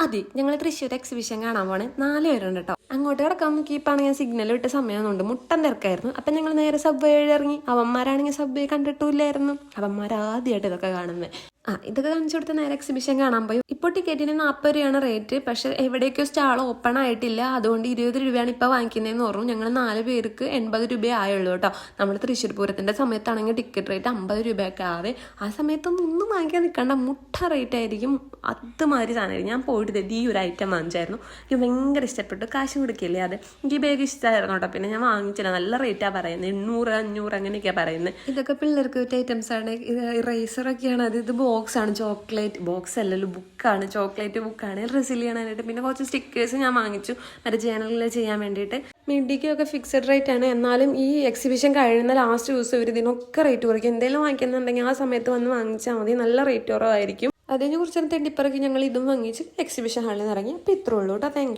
അതെ, ഞങ്ങൾ തൃശ്ശൂർ എക്സിബിഷൻ കാണാൻ പോണേ 4 പേരുണ്ട് കേട്ടോ. അങ്ങോട്ട് കിടക്കാൻ നോക്കിയപ്പോഴാണ് ഞാൻ സിഗ്നൽ വിട്ട സമയമാണെന്നുണ്ട് മുട്ടൻ തിരക്കായിരുന്നു. അപ്പം ഞങ്ങൾ നേരെ സബ്വേ വഴി ഇറങ്ങി. അവന്മാരാണെങ്കിൽ സബ്വേ കണ്ടിട്ടില്ലായിരുന്നു. അവന്മാരാദ്യമായിട്ട് ഇതൊക്കെ കാണുന്നത്. ഇതൊക്കെ കാണിച്ചു കൊടുത്ത നേരെ എക്സിബിഷൻ കാണാൻ പോയി. ഇപ്പോൾ ടിക്കറ്റിന് 40 രൂപയാണ് റേറ്റ്. പക്ഷെ എവിടേക്കോ സ്റ്റാൾ ഓപ്പൺ ആയിട്ടില്ല, അതുകൊണ്ട് 20 രൂപയാണ് ഇപ്പോൾ വാങ്ങിക്കുന്നതെന്ന് പറഞ്ഞു. ഞങ്ങൾ 4 പേർക്ക് 80 രൂപയേ ആയുള്ളൂ കേട്ടോ. നമ്മൾ തൃശ്ശൂർ പൂരത്തിൻ്റെ സമയത്താണെങ്കിൽ ടിക്കറ്റ് റേറ്റ് 50 രൂപയൊക്കെ ആവേ. ആ സമയത്തൊന്നും ഒന്നും വാങ്ങിക്കാൻ നിൽക്കണ്ട, മുട്ട റേറ്റ് ആയിരിക്കും. അതുമാതിരി സാധനമായിരിക്കും. ഞാൻ പോയിട്ട് ഈ ഒരു ഐറ്റം വാങ്ങിച്ചായിരുന്നു. എനിക്ക് ഭയങ്കര ഇഷ്ടപ്പെട്ടു. കാശും കൊടുക്കില്ലേ അത്. എനിക്ക് ബാഗ് ഇഷ്ടമായിരുന്നു കേട്ടോ. പിന്നെ ഞാൻ വാങ്ങിച്ചില്ല. നല്ല റേറ്റാണ് പറയുന്നത്, 800 500 അങ്ങനെയൊക്കെയാണ് പറയുന്നത്. ഇതൊക്കെ പിള്ളേർക്ക് പറ്റിയ ഐറ്റംസ് ആണ്. ഇറേസറൊക്കെയാണ്. ഇത് ബോക്സ് ആണ്, ചോക്ലേറ്റ് ബോക്സ് അല്ലല്ലോ, ബുക്കാണ്, ചോക്ലേറ്റ് ബുക്കാണ്. ഡ്രസ്സിൽ ചെയ്യാനായിട്ട്. പിന്നെ കുറച്ച് സ്റ്റിക്കേഴ്സ് ഞാൻ വാങ്ങിച്ചു മറ്റേ ജേണലിൽ ചെയ്യാൻ വേണ്ടിയിട്ട്. മിഡിക്കൊക്കെ ഫിക്സഡ് റേറ്റ് ആണ്. എന്നാലും ഈ എക്സിബിഷൻ കഴിയുന്ന ലാസ്റ്റ് ദിവസം ഇവർ ഇതിനൊക്കെ റേറ്റ് കുറയ്ക്കും. എന്തെങ്കിലും വാങ്ങിക്കുന്നുണ്ടെങ്കിൽ ആ സമയത്ത് വന്ന് വാങ്ങിച്ചാൽ മതി, നല്ല റേറ്റ് കുറവായിരിക്കും. അതിനെ കുറിച്ച് തെണ്ടിപ്പിറക്കി ഞങ്ങൾ ഇതും വാങ്ങിച്ച് എക്സിബിഷൻ ഹാളിൽ നിന്ന് ഇറങ്ങി. അപ്പോൾ ഇത്രേ ഉള്ളൂ കേട്ടോ. Thank you.